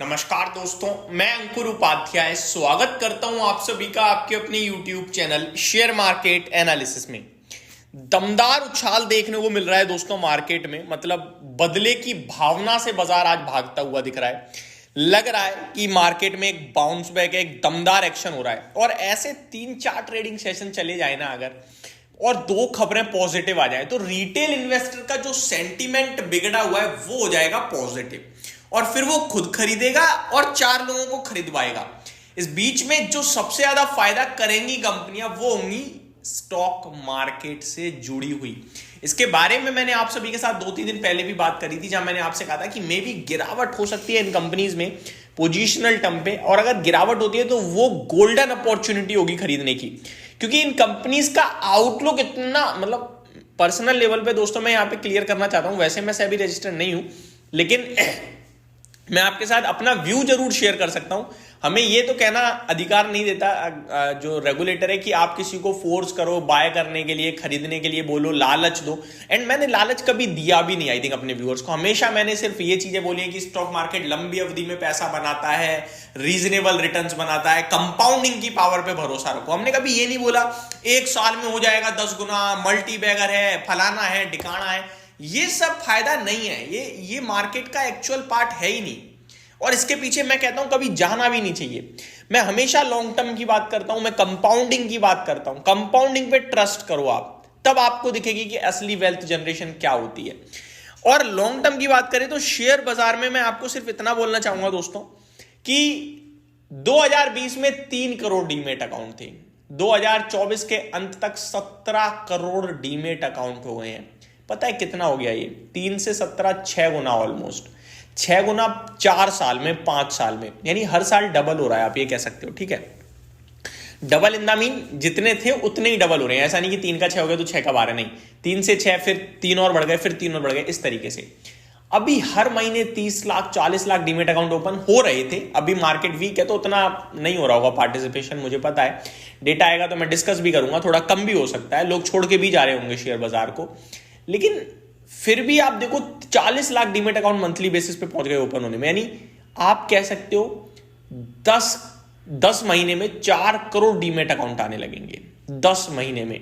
नमस्कार दोस्तों, मैं अंकुर उपाध्याय स्वागत करता हूं आप सभी का आपके अपने YouTube channel share market analysis में। दमदार उछाल देखने को मिल रहा है दोस्तों मार्केट में। मतलब बदले की भावना से बाजार आज भागता हुआ दिख रहा है। लग रहा है कि मार्केट में एक बाउंस बैक है, एक दमदार एक्शन हो रहा है। और ऐसे 3-4 ट्रेडिंग सेशन चले जाए ना अगर, और 2 खबरें पॉजिटिव आ जाए, तो रिटेल इन्वेस्टर का जो सेंटीमेंट बिगड़ा हुआ है वो हो जाएगा पॉजिटिव, और फिर वो खुद खरीदेगा और 4 लोगों को खरीदवाएगा। इस बीच में जो सबसे ज्यादा फायदा करेंगी कंपनियां वो होंगी स्टॉक मार्केट से जुड़ी हुई। इसके बारे में मैंने आप सभी के साथ 2-3 दिन पहले भी बात करी थी, जहां मैंने आपसे कहा था कि मे भी गिरावट हो सकती है इन कंपनीज में पोजीशनल टर्म पे, और अगर गिरावट होती है तो वो गोल्डन अपॉर्चुनिटी होगी खरीदने की, क्योंकि इन कंपनीज का आउटलुक इतना, मतलब पर्सनल लेवल पे दोस्तों मैं यहां पे क्लियर करना चाहता हूं। वैसे मैं सेबी रजिस्टर्ड नहीं हूं, लेकिन मैं आपके साथ अपना व्यू जरूर शेयर कर सकता हूं। हमें यह तो कहना अधिकार नहीं देता जो रेगुलेटर है कि आप किसी को फोर्स करो बाय करने के लिए, खरीदने के लिए बोलो, लालच दो। एंड मैंने लालच कभी दिया भी नहीं आई थिंक अपने व्यूअर्स को। हमेशा मैंने सिर्फ ये चीजें बोली हैं कि स्टॉक मार्केट लंबी अवधि में पैसा बनाता है, रीजनेबल रिटर्न्स बनाता है, कंपाउंडिंग की पावर पे भरोसा रखो। हमने कभी ये नहीं बोला 1 साल में हो जाएगा 10 गुना, मल्टी बैगर है, फलाना है, ढिकाना है। ये सब फायदा नहीं है, ये मार्केट का एक्चुअल पार्ट है ही नहीं, और इसके पीछे मैं कहता हूं कभी जाना भी नहीं चाहिए। मैं हमेशा लॉन्ग टर्म की बात करता हूं, मैं कंपाउंडिंग की बात करता हूं। कंपाउंडिंग पे ट्रस्ट करो आप, तब आपको दिखेगी कि असली वेल्थ जनरेशन क्या होती है। और लॉन्ग टर्म की बात करें तो शेयर बाजार में मैं आपको सिर्फ इतना बोलना चाहूंगा दोस्तों कि 2020 में 3 करोड़ डीमेट अकाउंट थे, 2024 के अंत तक 17 करोड़ डीमेट अकाउंट हो गए हैं। पता है कितना हो गया ये? 3 से 17 6 गुना, ऑलमोस्ट 6 गुना 4 साल में, 5 साल में, यानी हर साल डबल हो रहा है, आप ये कह सकते हो। ठीक है, डबल इन द मीन जितने थे उतने ही डबल हो रहे हैं। ऐसा नहीं कि 3 का 6 हो गया तो 6 का 12, नहीं, 3 से 6, फिर 3 और बढ़ गए, फिर 3 और बढ़ गए, इस तरीके से। अभी हर महीने 30 lakh 40 lakh demat account open हो रहे थे। अभी मार्केट वीक है तो उतना नहीं हो रहा होगा पार्टिसिपेशन, मुझे पता है। डेटा आएगा तो मैं डिस्कस भी करूंगा, थोड़ा कम भी हो सकता है, लोग छोड़ के भी जा रहे होंगे शेयर बाजार को। लेकिन फिर भी आप देखो 40 lakh demat account monthly basis पे पहुंच गए ओपन होने में, यानी आप कह सकते हो 10 महीने में 4 करोड़ डीमेट अकाउंट आने लगेंगे 10 महीने में।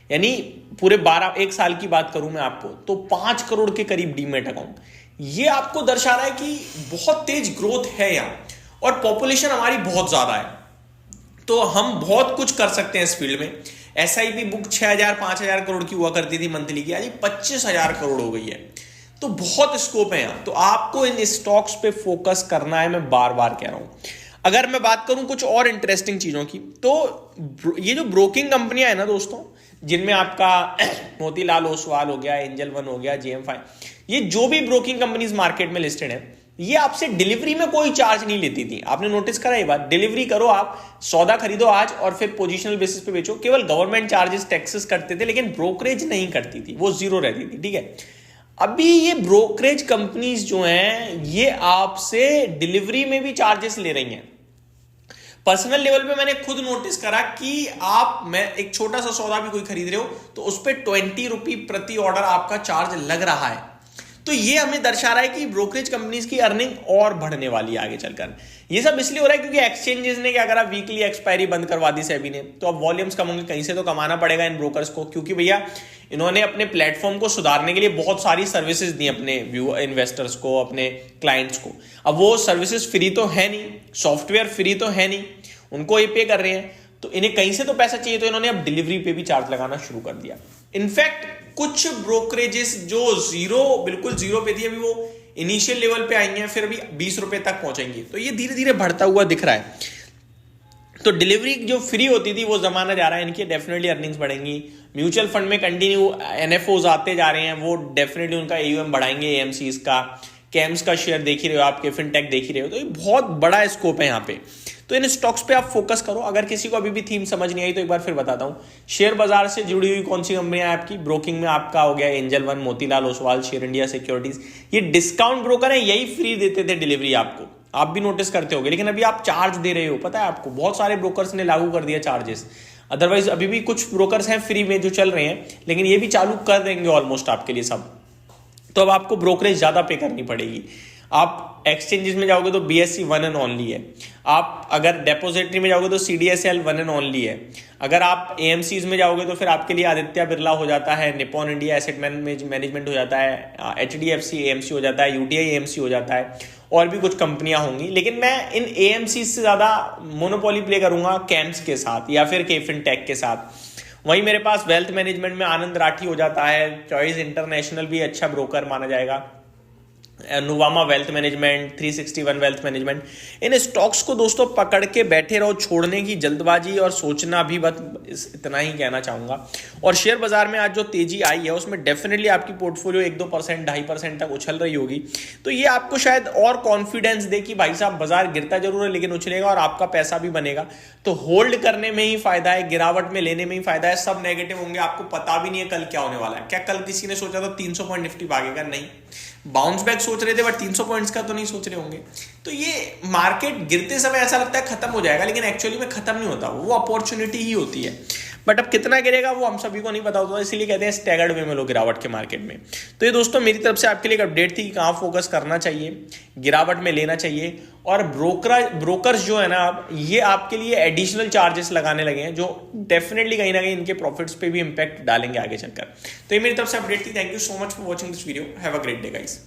यानी पूरे 1 साल की बात करूं मैं आपको तो 5 करोड़ के करीब डीमेट अकाउंट। ये आपको दर्शा रहा है कि बहुत तेज ग्रोथ है यहां, और पॉपुलेशन हमारी बहुत ज्यादा है, तो हम बहुत कुछ कर सकते हैं इस फील्ड में। एसआईपी बुक 6,000-5,000 करोड़ की हुआ करती थी मंथली की, आज 25,000 करोड़ हो गई है। तो बहुत स्कोप है यहां, तो आपको इन स्टॉक्स पे फोकस करना है, मैं बार बार कह रहा हूं। अगर मैं बात करूं कुछ और इंटरेस्टिंग चीजों की, तो ये जो ब्रोकिंग कंपनियां है ना दोस्तों, जिनमें आपका मोतीलाल ओसवाल हो गया, एंजल वन हो गया, जेएम फाइव, ये जो भी ब्रोकिंग कंपनीज मार्केट में लिस्टेड है, ये आपसे डिलीवरी में कोई चार्ज नहीं लेती थी। आपने नोटिस करा ये बात? डिलीवरी करो, आप सौदा खरीदो आज और फिर पोजीशनल बेसिस पे बेचो। केवल गवर्नमेंट चार्जेस, टैक्सेस करते थे, लेकिन ब्रोकरेज नहीं करती थी, वो जीरो रहती थी। ठीक है, अभी ये ब्रोकरेज कंपनीज जो हैं ये आपसे डिलीवरी में भी चार्जेस ले रही हैं। पर्सनल लेवल पे मैंने खुद नोटिस करा कि मैं एक छोटा सा सौदा भी कोई खरीद रहे हो तो उस पर 20 रुपये प्रति ऑर्डर आपका चार्ज लग रहा है। तो ये हमें दर्शा रहा है कि ब्रोकरेज कंपनीज की अर्निंग और बढ़ने वाली है आगे चलकर। ये सब इसलिए हो रहा है क्योंकि एक्सचेंजेस ने क्या करा, वीकली एक्सपायरी बंद करवा दी सेबी ने, तो अब वॉल्यूम्स कम होंगे, कहीं से तो कमाना पड़ेगा इन ब्रोकर्स को, क्योंकि भैया इन्होंने अपने प्लेटफॉर्म को सुधारने के लिए बहुत सारी सर्विसेज दी अपने इन्वेस्टर्स को, अपने क्लाइंट्स को। अब वो सर्विसेज फ्री तो है नहीं, सॉफ्टवेयर फ्री तो है नहीं, उनको ये पे कर रहे हैं, तो इन्हें कहीं से तो पैसा चाहिए, तो इन्होंने अब डिलीवरी पे भी चार्ज लगाना शुरू कर दिया। इनफैक्ट कुछ ब्रोकरेजेस जो बिल्कुल जीरो पे थी, अभी वो इनिशियल लेवल पे आएंगे, फिर अभी 20 रुपए तक पहुंचेंगे, तो ये धीरे धीरे बढ़ता हुआ दिख रहा है। तो डिलीवरी जो फ्री होती थी वो जमाना जा रहा है, इनकी डेफिनेटली अर्निंग्स बढ़ेंगी। म्यूचुअल फंड में कंटिन्यू एनएफओज आते जा रहे हैं, वो डेफिनेटली उनका एयूएम बढ़ाएंगे, एएमसीज का, कैम्स का शेयर देख ही रहे हो, आपके फिनटेक देख ही रहे हो, तो ये बहुत बड़ा स्कोप है यहाँ पे। तो इन स्टॉक्स पे आप फोकस करो। अगर किसी को अभी भी थीम समझ नहीं आई तो एक बार फिर बताता हूँ। शेयर बाजार से जुड़ी हुई कौन सी कंपनियां आपकी ब्रोकिंग में, आपका हो गया angel one, Motilal Oswal, share India securities, ये डिस्काउंट ब्रोकर है, यही फ्री देते थे डिलीवरी आपको, आप भी नोटिस करते होंगे, लेकिन अभी आप चार्ज दे रहे हो। पता है आपको, बहुत सारे ब्रोकर्स ने लागू कर दिया चार्जेस। अदरवाइज अभी भी कुछ ब्रोकर्स हैं फ्री में जो चल रहे हैं, लेकिन ये भी चालू कर देंगे ऑलमोस्ट आपके लिए सब। तो अब आपको ब्रोकरेज ज्यादा पे करनी पड़ेगी। आप एक्सचेंजेस में जाओगे तो BSE वन एंड ओनली है। आप अगर डेपोजिटरी में जाओगे तो CDSL वन एंड ओनली है। अगर आप AMCs में जाओगे तो फिर आपके लिए आदित्य बिरला हो जाता है, निप्पॉन इंडिया एसेट मैनेजमेंट हो जाता है, HDFC AMC हो जाता है, UTI AMC हो जाता है, और भी कुछ कंपनियां होंगी। लेकिन मैं इन AMC से ज़्यादा मोनोपोली प्ले करूंगा कैम्स के साथ या फिर केफिन टेक के साथ। वहीं मेरे पास वेल्थ मैनेजमेंट में आनंद राठी हो जाता है, चॉइस इंटरनेशनल भी अच्छा ब्रोकर माना जाएगा, Nuvama wealth management, 361 wealth management. इन स्टॉक्स को दोस्तों पकड़ के बैठे रहो, छोड़ने की जल्दबाजी और सोचना भी बस, इतना ही कहना चाहूंगा। और शेयर बाजार में आज जो तेजी आई है उसमें डेफिनेटली आपकी पोर्टफोलियो 1-2%, 2.5% तक उछल रही होगी, तो ये आपको शायद और कॉन्फिडेंस दे कि भाई साहब बाजार गिरता जरूर है लेकिन उछलेगा और आपका पैसा भी बनेगा। तो होल्ड करने में ही फायदा है, गिरावट में लेने में ही फायदा है। सब नेगेटिव होंगे, आपको पता भी नहीं है कल क्या होने वाला है। क्या कल किसी ने सोचा था 300 पॉइंट निफ्टी भागेगा? नहीं। बाउंस बैक सोच रहे थे बट 300 पॉइंट्स का तो नहीं सोच रहे होंगे। तो ये मार्केट गिरते समय ऐसा लगता है खत्म हो जाएगा, लेकिन एक्चुअली में खत्म नहीं होता, वो अपॉर्चुनिटी ही होती है। बट अब कितना गिरेगा वो हम सभी को नहीं पता होता, इसलिए कहते हैं स्टैगर्ड वे में लो गिरावट के मार्केट में। तो ये दोस्तों मेरी तरफ से आपके लिए एक अपडेट थी कि कहाँ फोकस करना चाहिए, गिरावट में लेना चाहिए। और ब्रोकर्स जो है ना, अब ये आपके लिए एडिशनल चार्जेस लगाने लगे हैं जो डेफिनेटली कहीं ना कहीं इनके प्रॉफिट्स पे भी इंपैक्ट डालेंगे आगे चलकर। तो ये मेरी तरफ से अपडेट थी। Thank you so much for watching this video. Have a great day guys.